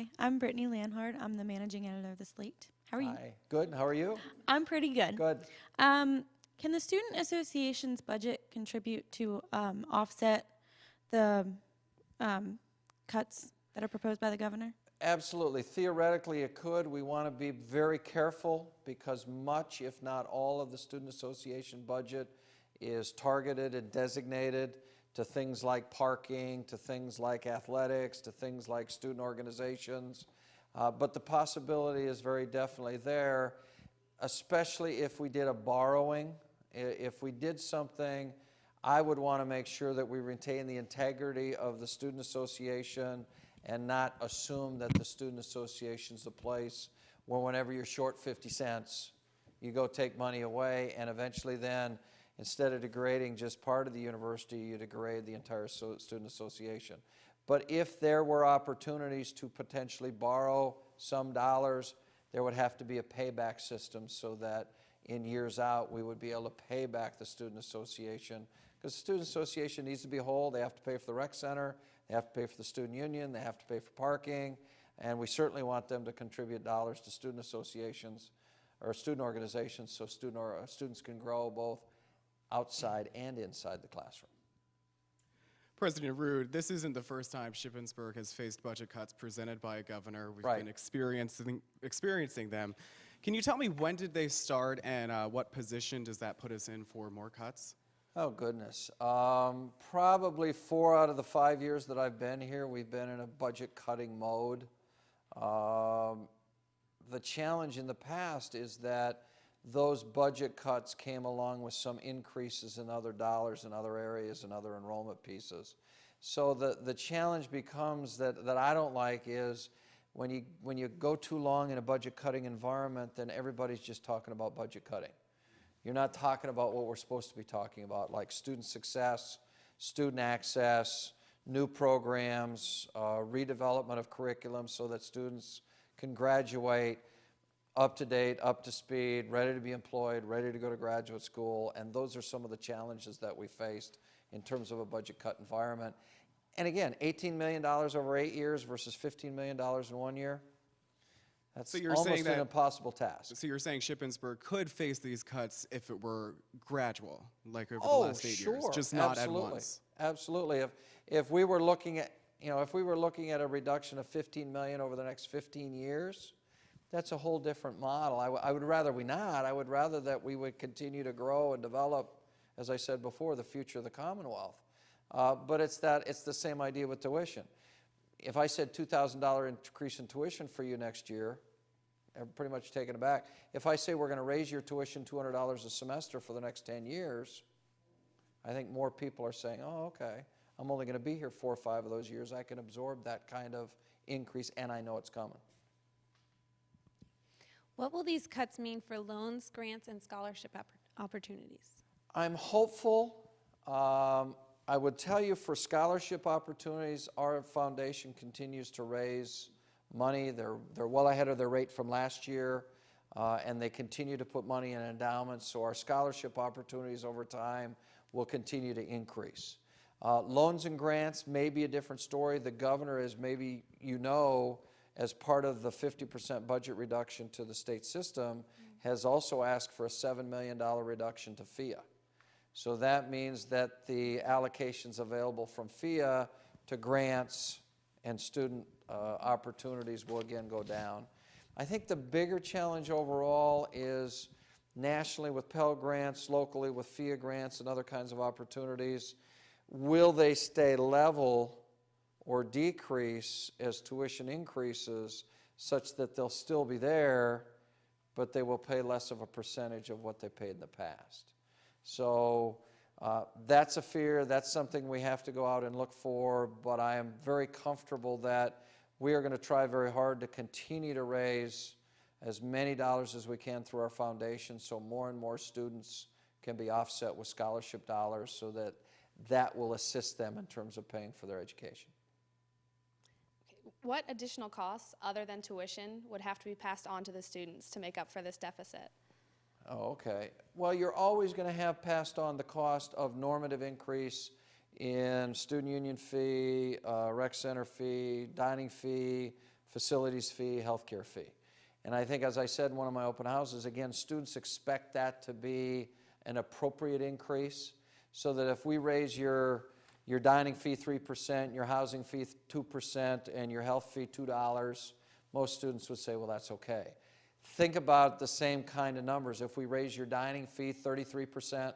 Hi, I'm Brittany Lanhard. I'm the managing editor of the Slate. How are you? Hi. Good. How are you? I'm pretty good. Good. Um, can the Student Association's budget contribute to offset the um, cuts that are proposed by the governor? Absolutely. Theoretically, it could. We want to be very careful because much, if not all, of the Student Association budget is targeted and designated to things like parking, to things like athletics, to things like student organizations. But the possibility is very definitely there, especially if we did a borrowing. If we did something, I would want to make sure that we retain the integrity of the Student Association and not assume that the Student Association's the place where whenever you're short 50 cents, you go take money away, and eventually then, instead of degrading just part of the university, you degrade the entire Student Association. But if there were opportunities to potentially borrow some dollars, there would have to be a payback system so that in years out we would be able to pay back the Student Association, because the Student Association needs to be whole. They have to pay for the rec center, they have to pay for the student union, they have to pay for parking, and we certainly want them to contribute dollars to student associations or student organizations so students can grow both outside and inside the classroom. President Ruud, this isn't the first time Shippensburg has faced budget cuts presented by a governor. We've Right. been experiencing them. Can you tell me, when did they start, and what position does that put us in for more cuts? Oh, goodness. Probably 4 out of the 5 years that I've been here, we've been in a budget cutting mode. The challenge in the past is that those budget cuts came along with some increases in other dollars in other areas and other enrollment pieces. So the challenge becomes that I don't like is when you go too long in a budget cutting environment, then everybody's just talking about budget cutting. You're not talking about what we're supposed to be talking about, like student success, student access, new programs, redevelopment of curriculum so that students can graduate up to date, up to speed, ready to be employed, ready to go to graduate school, and those are some of the challenges that we faced in terms of a budget cut environment. And again, $18 million over 8 years versus $15 million in 1 year. That's almost an impossible task. So you're saying Shippensburg could face these cuts if it were gradual, like over the last 8 years, just not at once? Absolutely. If we were looking at, if we were looking at a reduction of 15 million over the next 15 years, that's a whole different model. I would rather we not. I would rather that we would continue to grow and develop, as I said before, the future of the Commonwealth. But it's the same idea with tuition. If I said $2,000 increase in tuition for you next year, I'm pretty much taken aback. If I say we're going to raise your tuition $200 a semester for the next 10 years, I think more people are saying, oh, okay, I'm only going to be here 4 or 5 of those years. I can absorb that kind of increase, and I know it's coming. What will these cuts mean for loans, grants, and scholarship opportunities? I'm hopeful. I would tell you for scholarship opportunities, our foundation continues to raise money. They're well ahead of their rate from last year, and they continue to put money in endowments, so our scholarship opportunities over time will continue to increase. Loans and grants may be a different story. The governor is, maybe you know, as part of the 50% budget reduction to the state system, has also asked for a $7 million reduction to FIA. So that means that the allocations available from FIA to grants and student opportunities will again go down. I think the bigger challenge overall is nationally with Pell Grants, locally with FIA grants and other kinds of opportunities. Will they stay level or decrease as tuition increases such that they'll still be there, but they will pay less of a percentage of what they paid in the past? So that's a fear. That's something we have to go out and look for, but I am very comfortable that we are going to try very hard to continue to raise as many dollars as we can through our foundation so more and more students can be offset with scholarship dollars so that that will assist them in terms of paying for their education. What additional costs, other than tuition, would have to be passed on to the students to make up for this deficit? Oh, okay. Well, you're always going to have passed on the cost of normative increase in student union fee, rec center fee, dining fee, facilities fee, healthcare fee. And I think, as I said in one of my open houses, again, students expect that to be an appropriate increase, so that if we raise your dining fee 3%, your housing fee 2%, and your health fee $2, most students would say, well, that's okay. Think about the same kind of numbers. If we raise your dining fee 33%,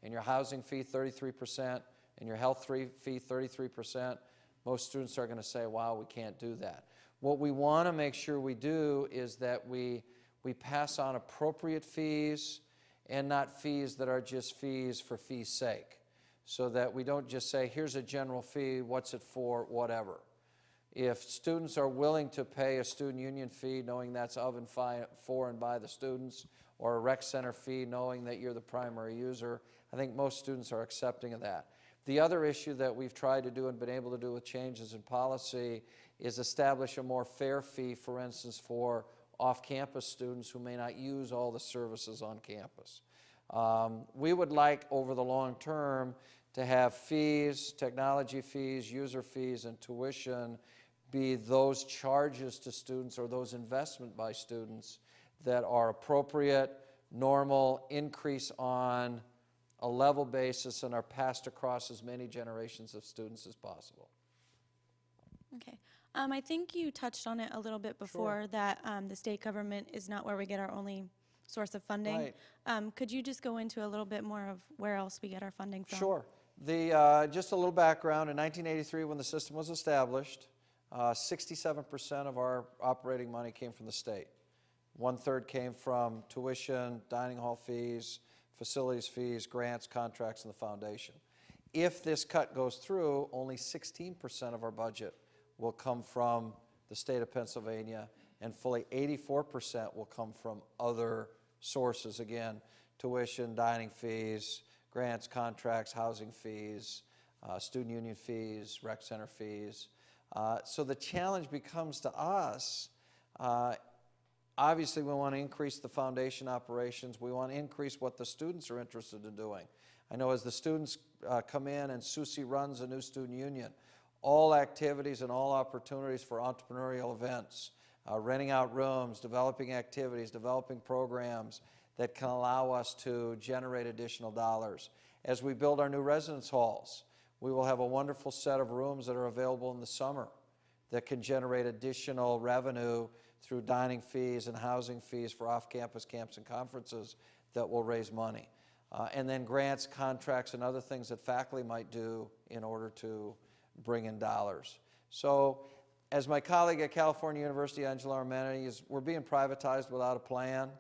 and your housing fee 33%, and your health fee 33%, most students are going to say, wow, we can't do that. What we want to make sure we do is that we pass on appropriate fees and not fees that are just fees for fees' sake, so that we don't just say, here's a general fee, what's it for, whatever. If students are willing to pay a student union fee, knowing that's of and for and by the students, or a rec center fee, knowing that you're the primary user, I think most students are accepting of that. The other issue that we've tried to do and been able to do with changes in policy is establish a more fair fee, for instance, for off-campus students who may not use all the services on campus. We would like, over the long term, to have fees, technology fees, user fees, and tuition be those charges to students or those investment by students that are appropriate, normal, increase on a level basis, and are passed across as many generations of students as possible. Okay. I think you touched on it a little bit before, that the state government is not where we get our only source of funding. Right. Could you just go into a little bit more of where else we get our funding from? Sure. Just a little background. In 1983, when the system was established, 67% of our operating money came from the state. 1/3 came from tuition, dining hall fees, facilities fees, grants, contracts, and the foundation. If this cut goes through, only 16% of our budget will come from the state of Pennsylvania, and fully 84% will come from other sources. Again, tuition, dining fees, grants, contracts, housing fees, student union fees, rec center fees. So the challenge becomes to us, obviously we want to increase the foundation operations. We want to increase what the students are interested in doing. I know as the students come in, and Susie runs a new student union, all activities and all opportunities for entrepreneurial events, renting out rooms, developing activities, developing programs that can allow us to generate additional dollars. As we build our new residence halls, we will have a wonderful set of rooms that are available in the summer that can generate additional revenue through dining fees and housing fees for off-campus camps and conferences that will raise money. And then grants, contracts, and other things that faculty might do in order to bring in dollars. So as my colleague at California University, Angela Armeni, we're being privatized without a plan,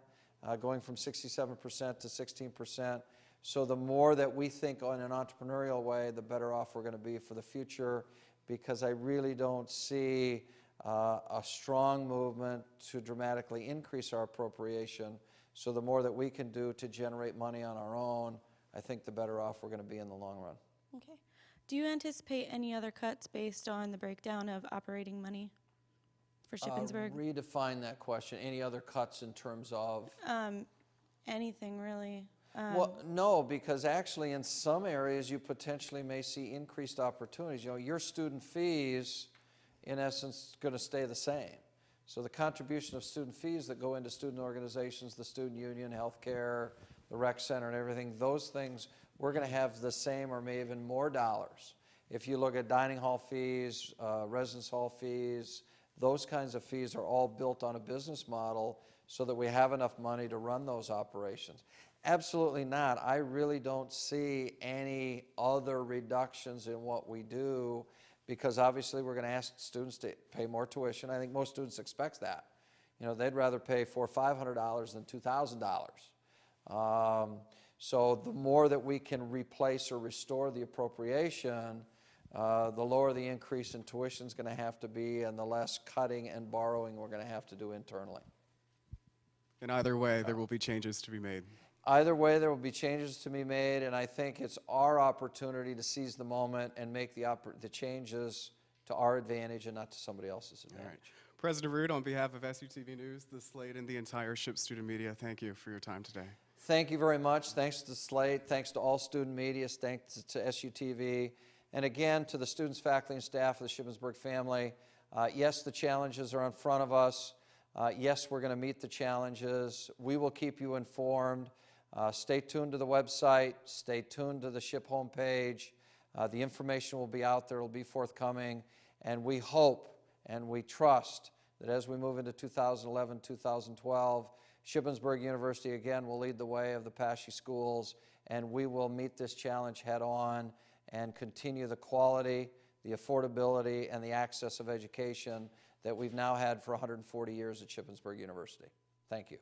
going from 67% to 16%. So the more that we think in an entrepreneurial way, the better off we're going to be for the future, because I really don't see a strong movement to dramatically increase our appropriation. So the more that we can do to generate money on our own, I think the better off we're going to be in the long run. Okay. Do you anticipate any other cuts based on the breakdown of operating money for Shippensburg? Redefine that question. Any other cuts in terms of? Anything really. Well, no, because actually in some areas you potentially may see increased opportunities. You know, your student fees, in essence, going to stay the same. So the contribution of student fees that go into student organizations, the student union, healthcare, the rec center and everything, those things, we're going to have the same or maybe even more dollars. If you look at dining hall fees, residence hall fees, those kinds of fees are all built on a business model so that we have enough money to run those operations. Absolutely not. I really don't see any other reductions in what we do, because obviously we're going to ask students to pay more tuition. I think most students expect that. You know, they'd rather pay $400 or $500 than $2,000. So the more that we can replace or restore the appropriation, the lower the increase in tuition is going to have to be, and the less cutting and borrowing we're going to have to do internally. In either way, there will be changes to be made. Either way, there will be changes to be made, and I think it's our opportunity to seize the moment and make the changes to our advantage and not to somebody else's advantage. All right. President Ruud, on behalf of SUTV News, the Slate, and the entire SHIP student media, thank you for your time today. Thank you very much. Thanks to Slate. Thanks to all student media. Thanks to SUTV. And again, to the students, faculty, and staff of the Shippensburg family, Yes, the challenges are in front of us. Yes, we're going to meet the challenges. We will keep you informed. Stay tuned to the website. Stay tuned to the SHIP homepage. The information will be out there. It will be forthcoming. And we hope and we trust that as we move into 2011, 2012, Shippensburg University again will lead the way of the PASSHE schools, and we will meet this challenge head on and continue the quality, the affordability, and the access of education that we've now had for 140 years at Shippensburg University. Thank you.